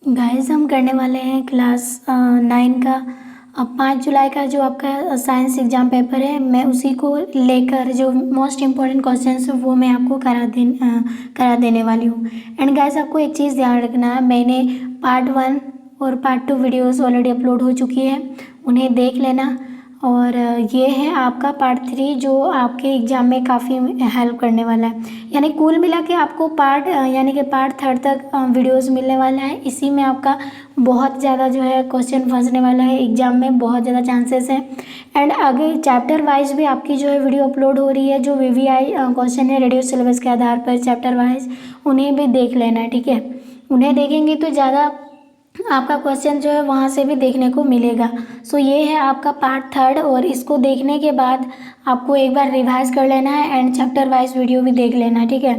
Guys हम करने वाले हैं क्लास 9 का 5 जुलाई का जो आपका साइंस एग्ज़ाम पेपर है। मैं उसी को लेकर जो मोस्ट इम्पॉर्टेंट क्वेश्चंस है वो मैं आपको करा देने वाली हूँ। एंड गाइस आपको एक चीज़ ध्यान रखना है, मैंने पार्ट 1 और पार्ट 2 वीडियोस ऑलरेडी अपलोड हो चुकी है, उन्हें देख लेना। और ये है आपका पार्ट 3 जो आपके एग्ज़ाम में काफ़ी हेल्प करने वाला है। यानी कुल मिला के आपको यानी कि पार्ट 3 तक वीडियोस मिलने वाला है। इसी में आपका बहुत ज़्यादा जो है क्वेश्चन फंसने वाला है, एग्ज़ाम में बहुत ज़्यादा चांसेस हैं। एंड आगे चैप्टर वाइज भी आपकी जो है वीडियो अपलोड हो रही है, जो VVI क्वेश्चन है रेडियो सिलेबस के आधार पर चैप्टर वाइज, उन्हें भी देख लेना है, ठीक है। उन्हें देखेंगे तो ज़्यादा आपका क्वेश्चन जो है वहाँ से भी देखने को मिलेगा। सो ये है आपका पार्ट 3 और इसको देखने के बाद आपको एक बार रिवाइज कर लेना है एंड चैप्टर वाइज वीडियो भी देख लेना है, ठीक है,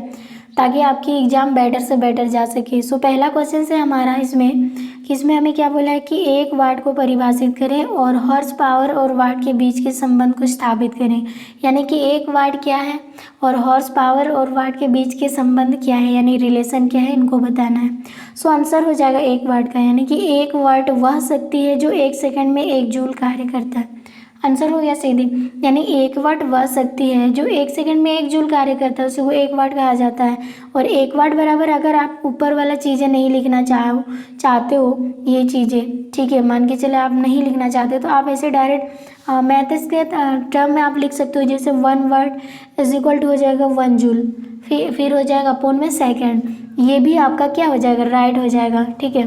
ताकि आपकी एग्ज़ाम बेटर से बेटर जा सके। सो पहला क्वेश्चन है हमारा इसमें हमें क्या बोला है कि एक वाट को परिभाषित करें और हॉर्स पावर और वाट के बीच के संबंध को स्थापित करें। यानी कि एक वाट क्या है और हॉर्स पावर और वाट के बीच के संबंध क्या है, यानी रिलेशन क्या है, इनको बताना है। सो आंसर हो जाएगा एक वाट का, यानी कि एक वाट वह शक्ति है जो 1 सेकंड में 1 जूल कार्य करता है। आंसर हो गया सीधी। यानी एक वाट वह शक्ति है जो 1 सेकंड में 1 जूल कार्य करता है, उसे वो एक वाट कहा जाता है। और एक वाट बराबर, अगर आप ऊपर वाला चीज़ें नहीं लिखना चाहते हो ये चीज़ें, ठीक है, मान के चले आप नहीं लिखना चाहते तो आप ऐसे डायरेक्ट मैथ्स के टर्म में आप लिख सकते हो, जैसे 1 वाट इज इक्वल टू हो जाएगा 1 जूल, फिर हो जाएगा अपॉन में सेकेंड। ये भी आपका क्या हो जाएगा, राइट हो जाएगा, ठीक है।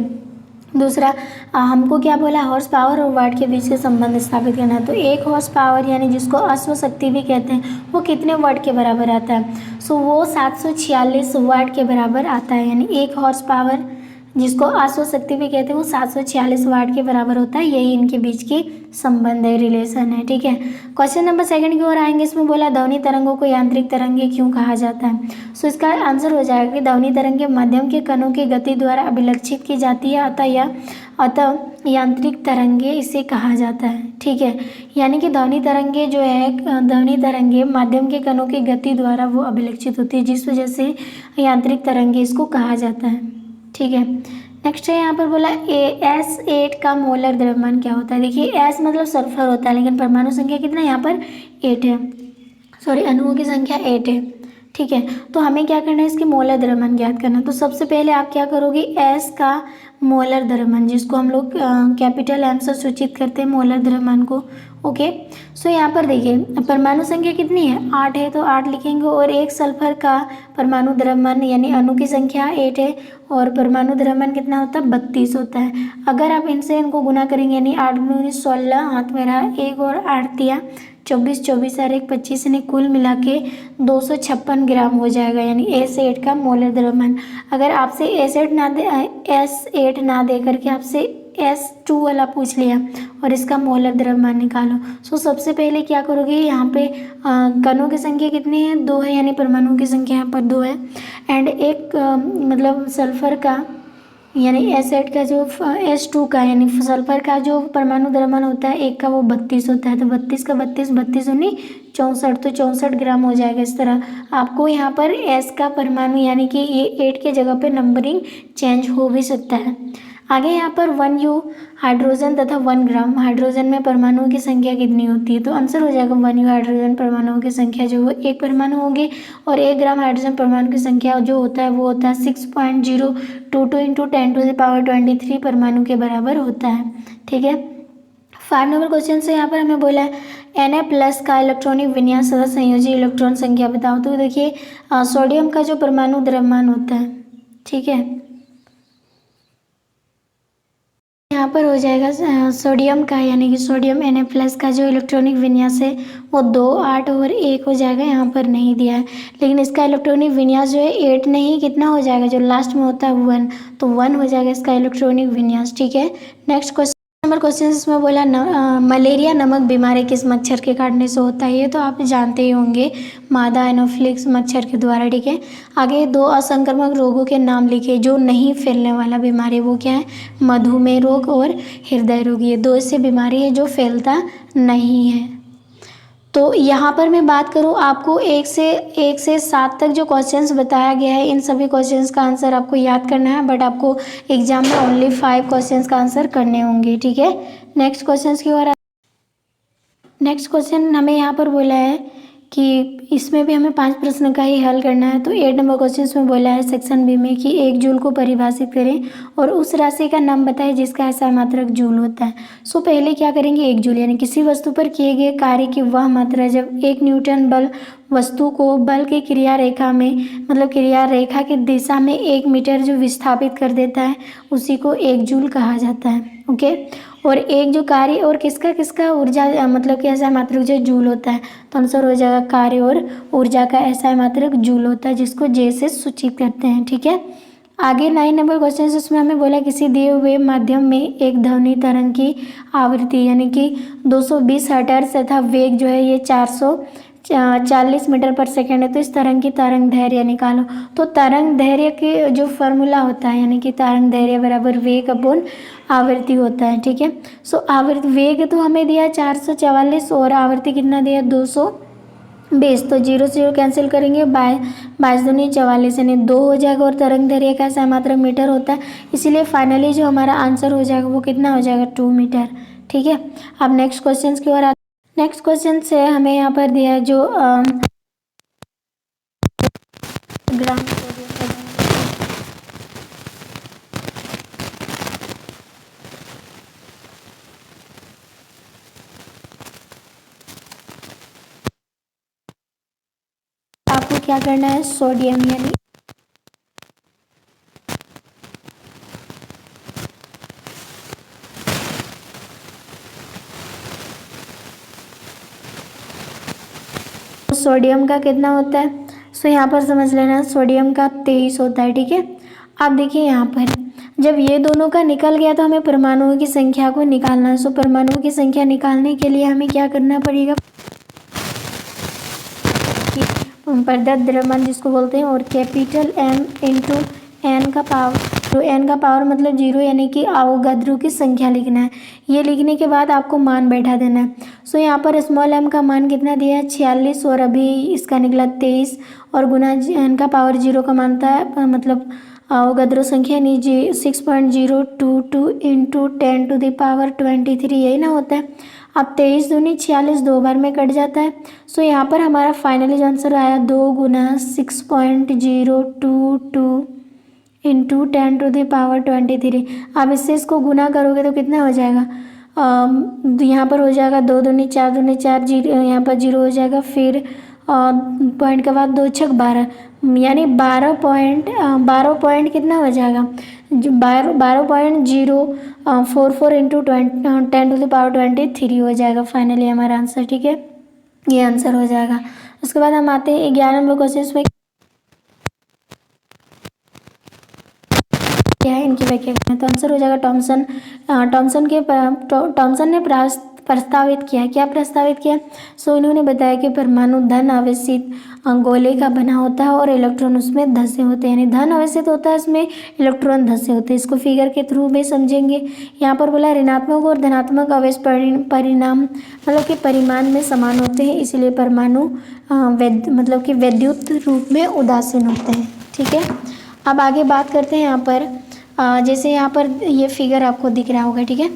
दूसरा हमको क्या बोला, हॉर्स पावर और वाट के बीच के संबंध स्थापित करना है। तो एक हॉर्स पावर यानी जिसको अश्व शक्ति भी कहते हैं, वो कितने वाट के बराबर आता है। सो वो 746 वाट के बराबर आता है। यानी एक हॉर्स पावर जिसको अश्व शक्ति भी कहते हैं वो 746 वाट के बराबर होता है। यही इनके बीच की संबंध है, रिलेशन है, ठीक है। क्वेश्चन नंबर 2 की ओर आएंगे। इसमें बोला ध्वनि तरंगों को यांत्रिक तरंगे क्यों कहा जाता है। सो इसका आंसर हो जाएगा कि ध्वनि तरंगे माध्यम के कणों की गति द्वारा अभिलक्षित की जाती है, अतः यांत्रिक तरंगे इसे कहा जाता है, ठीक है। यानी कि ध्वनि तरंगे जो है, ध्वनि तरंगे माध्यम के कणों की गति द्वारा वो अभिलक्षित होती है, जिस वजह से यांत्रिक तरंगे इसको कहा जाता है, ठीक है। नेक्स्ट है यहाँ पर बोला S8 का मोलर द्रव्यमान क्या होता है। देखिए S मतलब सल्फर होता है, लेकिन परमाणु संख्या कितना है यहाँ पर 8 है, सॉरी अणुओं की संख्या 8 है, ठीक है। तो हमें क्या करना है, इसकी मोलर द्रव्यमान ज्ञात करना। तो सबसे पहले आप क्या करोगे, S का मोलर द्रव्यमान, जिसको हम लोग कैपिटल M से सूचित करते हैं मोलर द्रव्यमान को, ओके। सो यहाँ पर देखिए परमाणु संख्या कितनी है, 8 है, तो 8 लिखेंगे। और एक सल्फर का परमाणु द्रव्यमान यानी अणु की संख्या 8 है और परमाणु द्रव्यमान कितना होता है, 32 होता है। अगर आप इनको गुना करेंगे यानी 8 × 16, हाथ में रहा 1 और 8 दिया 24, 24 और 1 25, यानी कुल मिला के 256 ग्राम हो जाएगा। यानी S8 का मोलर द्रव्यमान। अगर आपसे S8 ना दे करके आपसे S2 वाला पूछ लिया और इसका मोलर द्रव्यमान निकालो, सो सबसे पहले क्या करोगे, यहाँ पे कणों की संख्या कितनी है, 2 है, यानी परमाणुओं की संख्या यहाँ पर 2 है। एंड एक मतलब सल्फर का यानी S8 का जो S2 का यानी सल्फर का जो परमाणु द्रव्यमान होता है एक का, वो 32 होता है। तो 32 का 32, 32 दूनी 64, तो 64 ग्राम हो जाएगा। इस तरह आपको यहाँ पर S का परमाणु यानी कि ये 8 के जगह पे नंबरिंग चेंज हो भी सकता है। आगे यहाँ पर 1U हाइड्रोजन तथा 1 ग्राम हाइड्रोजन में परमाणुओं की संख्या कितनी होती है। तो आंसर हो जाएगा 1U हाइड्रोजन परमाणुओं की संख्या जो एक परमाणु होगी, और 1 ग्राम हाइड्रोजन परमाणु की संख्या जो होता है वो होता है 6.022 × 10⁻23 परमाणु के बराबर होता है, ठीक है। 5 नंबर क्वेश्चन से यहाँ पर हमें बोला है Na+ का इलेक्ट्रॉनिक विन्यास तथा संयोजी इलेक्ट्रॉन संख्या बताओ। तो देखिए सोडियम का जो परमाणु द्रव्यमान होता है, ठीक है, यहाँ पर हो जाएगा सोडियम का यानी कि सोडियम Na+ का जो इलेक्ट्रॉनिक विन्यास है वो 2, 8 और 1 हो जाएगा। यहाँ पर नहीं दिया है, लेकिन इसका इलेक्ट्रॉनिक विन्यास जो है 8 नहीं, कितना हो जाएगा, जो लास्ट में होता है 1, तो 1 हो जाएगा इसका इलेक्ट्रॉनिक विन्यास, ठीक है। नेक्स्ट क्वेश्चन इसमें बोला मलेरिया नामक बीमारी किस मच्छर के काटने से होता है। ये तो आप जानते ही होंगे, मादा एनोफ्लिक्स मच्छर के द्वारा, ठीक है। आगे 2 असंक्रामक रोगों के नाम लिखे जो नहीं फैलने वाला बीमारी, वो क्या है, मधुमेह रोग और हृदय रोग। ये 2 ऐसी बीमारी है जो फैलता नहीं है। तो यहाँ पर मैं बात करूँ, आपको एक से 7 तक जो क्वेश्चंस बताया गया है, इन सभी क्वेश्चंस का आंसर आपको याद करना है, बट आपको एग्जाम में ओनली 5 क्वेश्चंस का आंसर करने होंगे, ठीक है। नेक्स्ट क्वेश्चंस की ओर। नेक्स्ट क्वेश्चन हमें यहाँ पर बोला है कि इसमें भी हमें 5 प्रश्न का ही हल करना है। तो 8 नंबर क्वेश्चन में बोला है सेक्शन बी में कि 1 जूल को परिभाषित करें और उस राशि का नाम बताएं जिसका ऐसा मात्रक जूल होता है। सो पहले क्या करेंगे, 1 जूल यानी किसी वस्तु पर किए गए कार्य की वह मात्रा जब 1 न्यूटन बल वस्तु को बल की क्रिया रेखा में, मतलब क्रिया रेखा की दिशा में 1 मीटर जो विस्थापित कर देता है उसी को 1 जूल कहा जाता है। ओके, और एक जो कार्य और किसका किसका ऊर्जा मतलब कि ऐसा मात्रक जो जूल होता है, तो आंसर हो जाएगा कार्य और ऊर्जा का ऐसा मात्रक जूल होता है, जिसको जे से सूचित करते हैं, ठीक है। आगे 9 नंबर क्वेश्चन है, उसमें हमें बोला किसी दिए हुए माध्यम में एक ध्वनि तरंग की आवृत्ति यानी कि 220 हर्ट्ज तथा वेग जो है ये 440 मीटर पर सेकेंड है, तो इस तरंग की तरंग धैर्य निकालो। तो तरंग धैर्य के जो फॉर्मूला होता है यानी कि तरंग धैर्य बराबर वेग अपॉन आवृत्ति होता है, ठीक है। सो आवृत्ति वेग तो हमें दिया 444 और आवृत्ति कितना दिया 220, तो 0 से 0 कैंसिल करेंगे, 22 दूनी 44 यानी 2 हो जाएगा, और तरंग धैर्य का सहमात्रक मीटर होता है, इसीलिए फाइनली जो हमारा आंसर हो जाएगा वो कितना हो जाएगा 2 मीटर, ठीक है। अब नेक्स्ट क्वेश्चन की ओर। नेक्स्ट क्वेश्चन से हमें यहाँ पर दिया है जो ग्राम आपको क्या करना है, सोडियम यानी सोडियम का कितना होता है। सो यहाँ पर समझ लेना सोडियम का 23 होता है, ठीक है। आप देखिए यहाँ पर जब ये दोनों का निकल गया तो हमें परमाणुओं की संख्या को निकालना है। सो परमाणुओं की संख्या निकालने के लिए हमें क्या करना पड़ेगा, प्रदत्त द्रव्यमान जिसको बोलते हैं, और कैपिटल M इंटू एन का पावर, तो एन का पावर मतलब 0 यानी कि अवोगाद्रो की संख्या लिखना है। ये लिखने के बाद आपको मान बैठा देना है। सो यहाँ पर स्मॉल m का मान कितना दिया है 46 और अभी इसका निकला 23 और गुना एन का पावर 0 का मानता है मतलब अवोगाद्रो संख्या यानी 6.022 इंटू 10⁻23 यही ना होता है। अब 23 दूनी 46 दो बार में कट जाता है। सो यहाँ पर हमारा फाइनली जो आंसर आया 2 गुना 6.022 इंटू 10⁻23। अब इससे इसको गुना करोगे तो कितना हो जाएगा, यहाँ पर हो जाएगा 2 दूनी 4 दूनी 4 जीरो, यहाँ पर 0 हो जाएगा, फिर पॉइंट के बाद 2 छक 12 यानी 12 पॉइंट कितना हो जाएगा 12.044 इंटू 10⁻23 हो जाएगा फाइनली हमारा आंसर, ठीक है। ये आंसर हो जाएगा। उसके बाद हम आते हैं 11 नंबर क्वेश्चन में, क्या है इनकी व्याख्या करना है। तो आंसर हो जाएगा टॉमसन ने प्रस्तावित किया, क्या प्रस्तावित किया। सो इन्होंने बताया कि परमाणु धन आवेशित गोले का बना होता है और इलेक्ट्रॉन उसमें धंसे होते हैं, यानी धन आवेशित होता है इसमें, इलेक्ट्रॉन धंसे होते हैं। इसको फिगर के थ्रू में समझेंगे। यहाँ पर बोला ऋणात्मक और धनात्मक आवेश परिणाम मतलब कि परिमाण में समान होते हैं, इसलिए परमाणु मतलब कि वैद्युत रूप में उदासीन होते हैं, ठीक है। अब आगे बात करते हैं यहाँ पर जैसे यहाँ पर ये फिगर आपको दिख रहा होगा, ठीक है।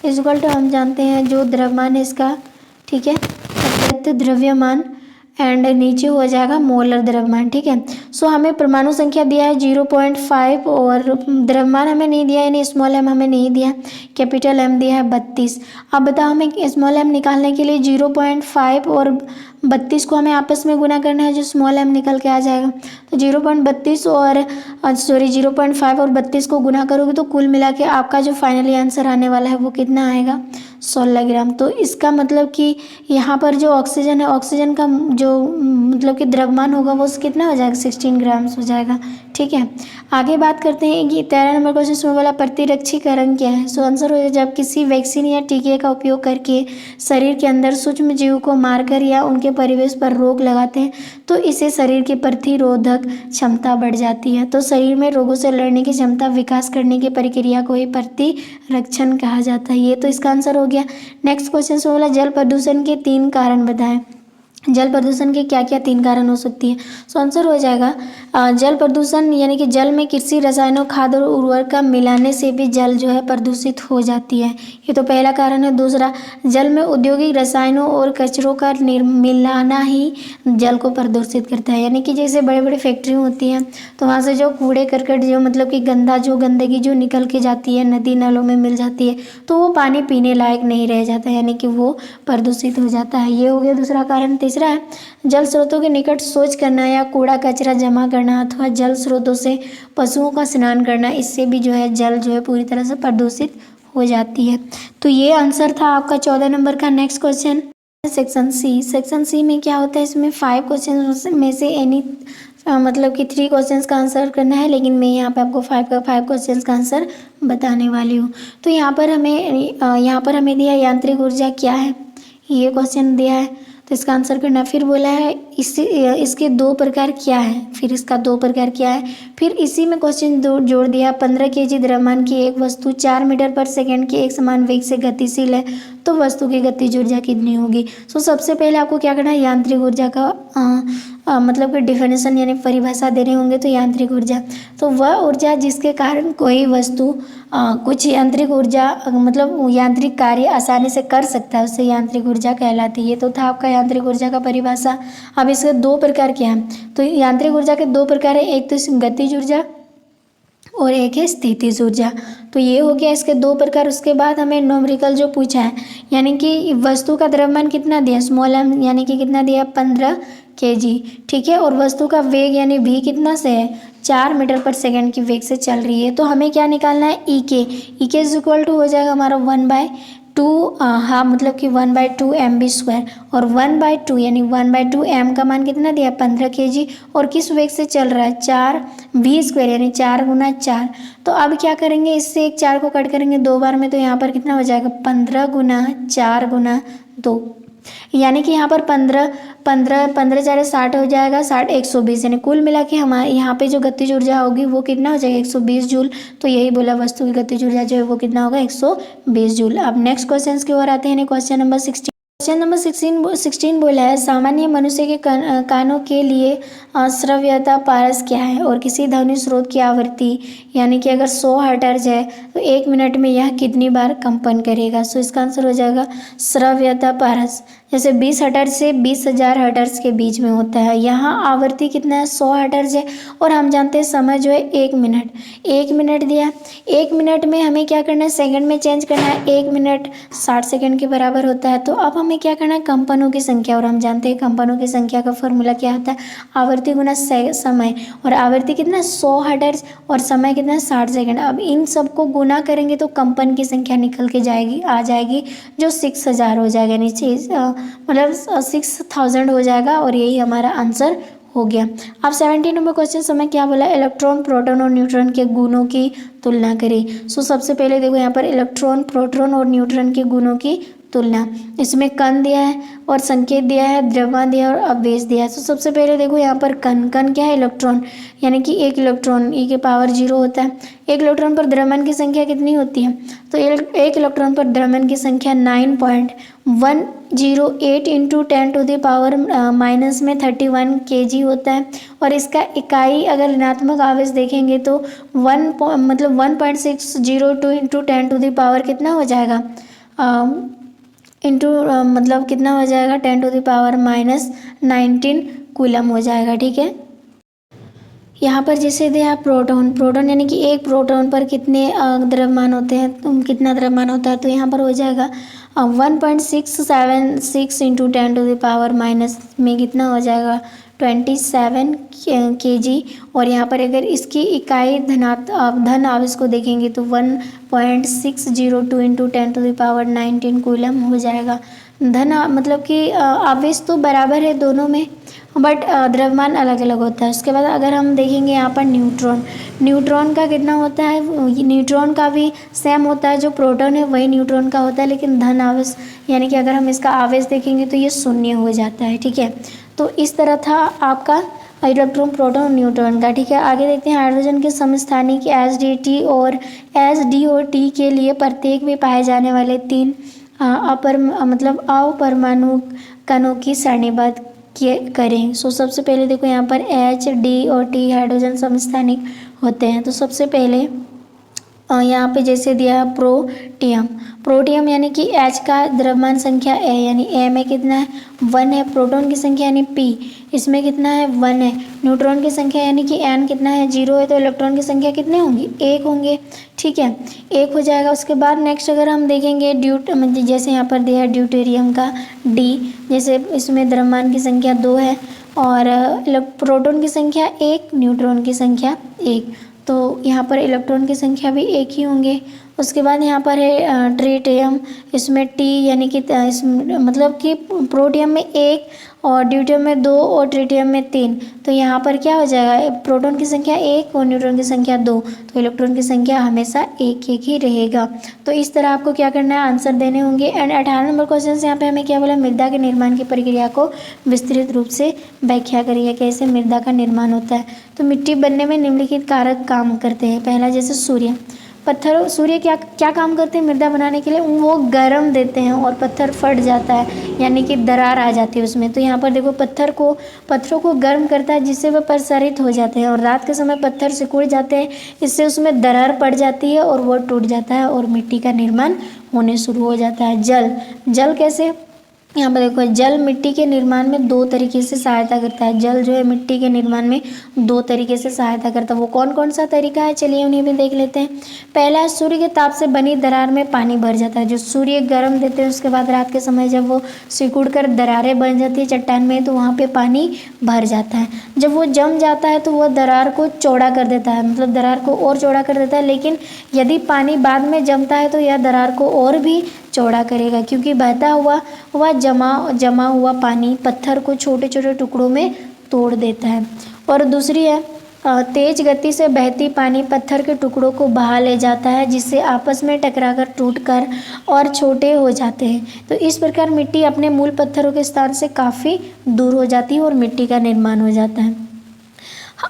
इक्वल टू हम जानते हैं जो द्रव्यमान है इसका, ठीक है, प्रदत्त द्रव्यमान एंड नीचे हो जाएगा मोलर द्रव्यमान। ठीक है, सो हमें परमाणु संख्या दिया है 0.5 और द्रव्यमान हमें नहीं दिया, यानी स्मॉल एम हमें नहीं दिया, कैपिटल एम दिया है 32। अब बताओ हमें स्मॉल एम निकालने के लिए 0.5 और 32 को हमें आपस में गुना करना है, जो स्मॉल एम निकल के आ जाएगा। तो 0.32 और 0.5 और 32 को गुना करोगे तो कुल मिला के आपका जो फाइनली आंसर आने वाला है वो कितना आएगा, 16 ग्राम। तो इसका मतलब कि यहाँ पर जो ऑक्सीजन है, ऑक्सीजन का जो मतलब कि द्रव्यमान होगा वो कितना हो जाएगा, 16 ग्राम्स हो जाएगा। ठीक है, आगे बात करते हैं कि 13 नंबर क्वेश्चन में वाला प्रतिरक्षीकरण क्या है। सो आंसर हो, जब किसी वैक्सीन या टीके का उपयोग करके शरीर के अंदर सूक्ष्म जीव को मारकर या उनके परिवेश पर रोक लगाते हैं तो इससे शरीर की प्रतिरोधक क्षमता बढ़ जाती है। तो शरीर में रोगों से लड़ने की क्षमता विकास करने की प्रक्रिया को ही प्रतिरक्षण कहा जाता है। ये तो इसका आंसर हो गया। नेक्स्ट क्वेश्चन से बोला जल प्रदूषण के 3 कारण बताएं। जल प्रदूषण के क्या क्या 3 कारण हो सकती है। सो आंसर हो जाएगा जल प्रदूषण यानी कि जल में कृषि रसायनों, खाद और उर्वरक का मिलाने से भी जल जो है प्रदूषित हो जाती है, ये तो पहला कारण है। दूसरा, जल में औद्योगिक रसायनों और कचरों का मिलाना ही जल को प्रदूषित करता है, यानी कि जैसे बड़े बड़े फैक्ट्री होती हैं तो वहाँ से जो कूड़े करकट जो मतलब कि गंदगी जो निकल के जाती है, नदी नालों में मिल जाती है, तो वो पानी पीने लायक नहीं रह जाता, यानी कि वो प्रदूषित हो जाता है। ये हो गया दूसरा कारण। तीसरा है जल स्रोतों के निकट शौच करना या कूड़ा कचरा जमा करना अथवा जल स्रोतों से पशुओं का स्नान करना, इससे भी जो है जल जो है पूरी तरह से प्रदूषित हो जाती है। तो ये आंसर था आपका 14 नंबर का। Next question section C. Section C में क्या होता है, इसमें 5 क्वेश्चन में से एनी मतलब कि 3 क्वेश्चंस का आंसर करना है, लेकिन मैं यहाँ पे आपको 5 क्वेश्चंस का आंसर बताने वाली हूँ। तो यहाँ पर हमें दिया यांत्रिक ऊर्जा क्या है, ये क्वेश्चन दिया है, तो इसका आंसर करना। फिर बोला है इसके 2 प्रकार क्या है, फिर इसका 2 प्रकार क्या है। फिर इसी में क्वेश्चन जोड़ दिया 15 kg द्रव्यमान की एक वस्तु 4 मीटर पर सेकंड के एक समान वेग से गतिशील है तो वस्तु की गतिज ऊर्जा कितनी होगी। सो सबसे पहले आपको क्या करना है, यांत्रिक ऊर्जा का मतलब कि डिफिनेशन यानी परिभाषा देने होंगे। तो यांत्रिक ऊर्जा तो वह ऊर्जा जिसके कारण कोई वस्तु कुछ यांत्रिक ऊर्जा मतलब यांत्रिक कार्य आसानी से कर सकता है, उससे यांत्रिक ऊर्जा कहलाती है। ये तो था आपका यांत्रिक ऊर्जा का परिभाषा। अब इसके 2 प्रकार क्या हैं, तो यांत्रिक ऊर्जा के 2 प्रकार है, एक तो गतिज ऊर्जा और एक है स्थितिज ऊर्जा। तो ये हो गया इसके 2 प्रकार। उसके बाद हमें न्यूमेरिकल जो पूछा है, यानी कि वस्तु का द्रव्यमान कितना दिया, स्मॉल एम यानी कि कितना दिया 15 kg, ठीक है, और वस्तु का वेग यानी v कितना से है 4 मीटर पर सेकंड की वेग से चल रही है। तो हमें क्या निकालना है, ई के इज इक्वल टू हो जाएगा हमारा 1/2 हाँ मतलब कि 1/2 mv², और 1/2 यानी 1/2 m का मान कितना दिया 15 kg, और किस वेग से चल रहा है 4v² यानी 4 गुना 4। तो अब क्या करेंगे, इससे एक 4 को कट करेंगे 2 बार में, तो यहाँ पर कितना हो जाएगा 15 गुना 4 गुना 2, यानी कि यहाँ पर 15 4 60 हो जाएगा, 60 120, यानी कुल मिला के हमारे यहाँ पे जो गतिज ऊर्जा होगी वो कितना हो जाएगा 120 जूल। तो यही बोला वस्तु की गतिज ऊर्जा जो है वो कितना होगा 120 जूल। अब नेक्स्ट क्वेश्चन की ओर आते हैं, क्वेश्चन नंबर 16। क्वेश्चन नंबर 16 बोला है सामान्य मनुष्य के कानों के लिए श्रव्यता पारस क्या है और किसी ध्वनि स्रोत की आवृत्ति यानी कि अगर 100 हर्ट्ज है तो 1 मिनट में यह कितनी बार कंपन करेगा। सो इसका आंसर हो जाएगा श्रव्यता पारस, जैसे 20 हर्ट्ज से 20,000 हर्ट्ज के बीच में होता है। यहाँ आवृत्ति कितना है 100 हर्ट्ज है, और हम जानते हैं समय जो है 1 मिनट। 1 मिनट दिया, 1 मिनट में हमें क्या करना है सेकंड में चेंज करना है, 1 मिनट 60 सेकंड के बराबर होता है। तो अब हमें क्या करना है कंपनों की संख्या, और हम जानते हैं कंपनों की संख्या का फॉर्मूला क्या होता है, आवृत्ति गुना समय, और आवृत्ति कितना 100 हर्ट्ज और समय कितना 60 सेकंड। अब इन सबको गुना करेंगे तो कंपन की संख्या निकल के आ जाएगी जो 6000 हो जाएगा, नीचे मतलब 6000 हो जाएगा, और यही हमारा आंसर हो गया। अब 17 नंबर क्वेश्चन समय क्या बोला, इलेक्ट्रॉन प्रोटॉन और न्यूट्रॉन के गुणों की तुलना करें। सो सबसे पहले देखो यहाँ पर इलेक्ट्रॉन प्रोटॉन और न्यूट्रॉन के गुणों की तुलना, इसमें कण दिया है और संकेत दिया है, द्रव्यमान दिया है और आवेश दिया है। तो सबसे पहले देखो यहाँ पर कण क्या है इलेक्ट्रॉन, यानी कि 1 इलेक्ट्रॉन e के पावर 0 होता है। 1 इलेक्ट्रॉन पर द्रव्यमान की संख्या कितनी होती है, तो 1 इलेक्ट्रॉन पर द्रव्यमान की संख्या 9.108 इंटू 10⁻³ kg होता है, और इसका इकाई अगर ऋणात्मक आवेश देखेंगे तो 1.602 इंटू 10 कितना हो जाएगा इंटू मतलब कितना हो जाएगा 10⁻⁻19 कूलम हो जाएगा। ठीक है, यहाँ पर जैसे दिया प्रोटॉन, प्रोटॉन यानी कि एक प्रोटॉन पर कितने द्रव्यमान होते हैं, कितना द्रव्यमान होता है, तो यहाँ पर हो जाएगा 1.676 इंटू 10⁻⁻, में कितना हो जाएगा 27 kg। और यहाँ पर अगर इसकी इकाई धन आवेश को देखेंगे तो 1.602 इंटू 10⁻19 कूलम हो जाएगा। धन मतलब कि आवेश तो बराबर है दोनों में, बट द्रव्यमान अलग अलग होता है। उसके बाद अगर हम देखेंगे यहाँ पर न्यूट्रॉन, न्यूट्रॉन का कितना होता है, न्यूट्रॉन का भी सेम होता है, जो प्रोटॉन है वही न्यूट्रॉन का होता है, लेकिन धन आवेश यानी कि अगर हम इसका आवेश देखेंगे तो ये शून्य हो जाता है। ठीक है, तो इस तरह था आपका इलेक्ट्रॉन, प्रोटॉन और न्यूट्रॉन का। ठीक है, आगे देखते हैं हाइड्रोजन के समस्थानिक SDT और SDOT के लिए प्रत्येक में पाए जाने वाले 3 अपरमाणु कणों की सारणीबद्ध करें। सो सबसे पहले देखो यहाँ पर HDOT हाइड्रोजन समस्थानिक होते हैं। तो सबसे पहले यहाँ पे जैसे दिया है प्रोटियम, प्रोटियम यानी कि H का द्रव्यमान संख्या A, यानी A में कितना है 1 है। प्रोटॉन की संख्या यानी P, इसमें कितना है 1 है। न्यूट्रॉन की संख्या यानी कि N कितना है 0 है, तो इलेक्ट्रॉन की संख्या कितने होंगी 1 होंगे। ठीक है, 1 हो जाएगा। उसके बाद नेक्स्ट अगर हम देखेंगे जैसे यहाँ पर दिया है ड्यूटेरियम का D, जैसे इसमें द्रव्यमान की संख्या 2 है और प्रोटॉन की संख्या 1, न्यूट्रॉन की संख्या 1, तो यहाँ पर इलेक्ट्रॉन की संख्या भी 1 ही होंगे। उसके बाद यहाँ पर है ट्रिटियम, इसमें T यानी कि मतलब कि प्रोटियम में 1 और ड्यूटियम में 2 और ट्रिटियम में 3, तो यहाँ पर क्या हो जाएगा प्रोटॉन की संख्या 1 और न्यूट्रॉन की संख्या 2, तो इलेक्ट्रॉन की संख्या हमेशा 1 ही रहेगा। तो इस तरह आपको क्या करना है, आंसर देने होंगे। एंड 18 नंबर क्वेश्चन यहाँ पे हमें क्या बोला, मृदा के निर्माण की प्रक्रिया को विस्तृत रूप से व्याख्या करिए, कैसे मृदा का निर्माण होता है। तो मिट्टी बनने में निम्नलिखित कारक काम करते हैं। पहला जैसे सूर्य क्या काम करते हैं मृदा बनाने के लिए, वो गर्म देते हैं और पत्थर फट जाता है, यानी कि दरार आ जाती है उसमें। तो यहाँ पर देखो पत्थरों को गर्म करता है जिससे वह प्रसारित हो जाते हैं, और रात के समय पत्थर सिकुड़ जाते हैं, इससे उसमें दरार पड़ जाती है और वो टूट जाता है और मिट्टी का निर्माण होने शुरू हो जाता है। जल कैसे, यहाँ पर देखो जल मिट्टी के निर्माण में 2 तरीके से सहायता करता है। जल जो है मिट्टी के निर्माण में 2 तरीके से सहायता करता है। वो कौन कौन सा तरीका है, चलिए उन्हें भी देख लेते हैं। पहला है सूर्य के ताप से बनी दरार में पानी भर जाता है। जो सूर्य गर्म देते हैं उसके बाद रात के समय जब वो सिकुड़ कर दरारें बन जाती है चट्टान में, तो वहाँ पे पानी भर जाता है। जब वो जम जाता है तो वह दरार को चौड़ा कर देता है, मतलब दरार को और चौड़ा कर देता है। लेकिन यदि पानी बाद में जमता है तो यह दरार को और भी चौड़ा करेगा, क्योंकि बहता हुआ जमा हुआ पानी पत्थर को छोटे छोटे टुकड़ों में तोड़ देता है। और दूसरी है तेज गति से बहती पानी पत्थर के टुकड़ों को बहा ले जाता है, जिससे आपस में टकराकर टूटकर और छोटे हो जाते हैं। तो इस प्रकार मिट्टी अपने मूल पत्थरों के स्थान से काफ़ी दूर हो जाती है और मिट्टी का निर्माण हो जाता है।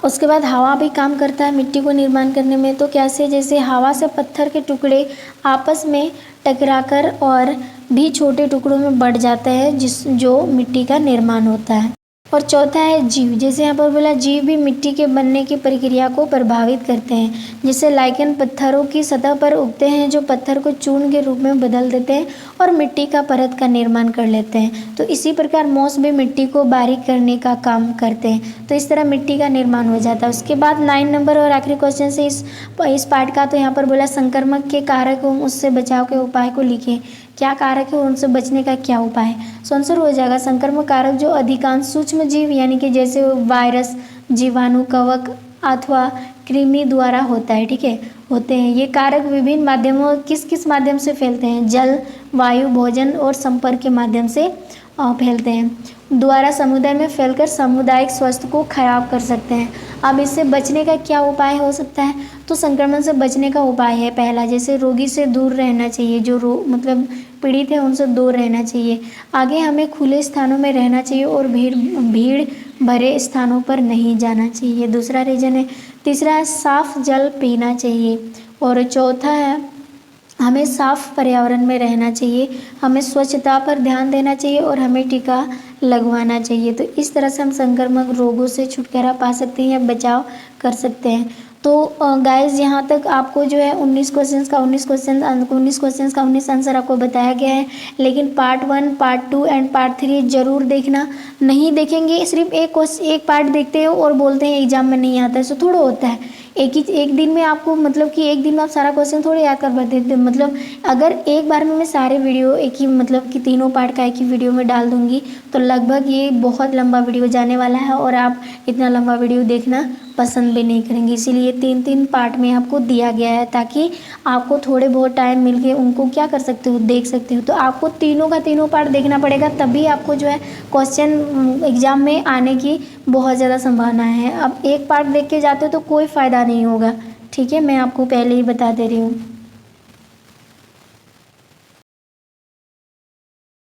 उसके बाद हवा भी काम करता है मिट्टी को निर्माण करने में। तो कैसे, जैसे हवा से पत्थर के टुकड़े आपस में टकराकर और भी छोटे टुकड़ों में बढ़ जाते हैं, जो मिट्टी का निर्माण होता है। और चौथा है जीव, जैसे यहाँ पर बोला जीव भी मिट्टी के बनने की प्रक्रिया को प्रभावित करते हैं। जैसे लाइकेन पत्थरों की सतह पर उगते हैं, जो पत्थर को चूर्ण के रूप में बदल देते हैं और मिट्टी का परत का निर्माण कर लेते हैं। तो इसी प्रकार मोस भी मिट्टी को बारीक करने का काम करते हैं। तो इस तरह मिट्टी का निर्माण हो जाता है। उसके बाद 9 नंबर और आखिरी क्वेश्चन से इस पार्ट का, तो यहाँ पर बोला संक्रमक के कारक एवं उससे बचाव के उपाय को लिखें। क्या कारक है, उनसे बचने का क्या उपाय है। सो आंसर हो जाएगा संक्रमक कारक जो अधिकांश सूक्ष्म जीव यानी कि जैसे वायरस, जीवाणु, कवक अथवा कृमि द्वारा होता है। ठीक है, होते हैं। ये कारक विभिन्न माध्यमों किस माध्यम से फैलते हैं, जल, वायु, भोजन और संपर्क के माध्यम से फैलते हैं, द्वारा समुदाय में फैलकर सामुदायिक स्वास्थ्य को खराब कर सकते हैं। अब इससे बचने का क्या उपाय हो सकता है, तो संक्रमण से बचने का उपाय है पहला, जैसे रोगी से दूर रहना चाहिए, जो मतलब पीड़ित है उनसे दूर रहना चाहिए। आगे हमें खुले स्थानों में रहना चाहिए और भीड़ भरे स्थानों पर नहीं जाना चाहिए, दूसरा रीजन है। तीसरा है साफ जल पीना चाहिए। और चौथा है हमें साफ पर्यावरण में रहना चाहिए, हमें स्वच्छता पर ध्यान देना चाहिए और हमें टीका लगवाना चाहिए। तो इस तरह से हम संक्रामक रोगों से छुटकारा पा सकते हैं या बचाव कर सकते हैं। तो गाइज़ यहाँ तक आपको जो है 19 क्वेश्चंस का 19 क्वेश्चंस का 19 आंसर आपको बताया गया है। लेकिन पार्ट 1, पार्ट 2 एंड पार्ट 3 ज़रूर देखना। नहीं देखेंगे, सिर्फ एक पार्ट देखते हो और बोलते हैं एग्जाम में नहीं आता है, सो थोड़ा होता है। एक दिन में आपको मतलब कि एक दिन में आप सारा क्वेश्चन थोड़े याद कर पाते थे। मतलब अगर एक बार में मैं सारे वीडियो एक ही मतलब कि तीनों पार्ट का एक ही वीडियो में डाल दूँगी तो लगभग ये बहुत लंबा वीडियो जाने वाला है और आप इतना लंबा वीडियो देखना पसंद भी नहीं करेंगे। इसीलिए 3-3 पार्ट में आपको दिया गया है ताकि आपको थोड़े बहुत टाइम मिल के उनको क्या कर सकते हो, देख सकते हो। तो आपको तीनों का तीनों पार्ट देखना पड़ेगा, तभी आपको जो है क्वेश्चन एग्ज़ाम में आने की बहुत ज़्यादा संभावना है। अब एक पार्ट देख के जाते हो तो कोई फ़ायदा नहीं होगा, ठीक है, मैं आपको पहले ही बता दे रही हूँ।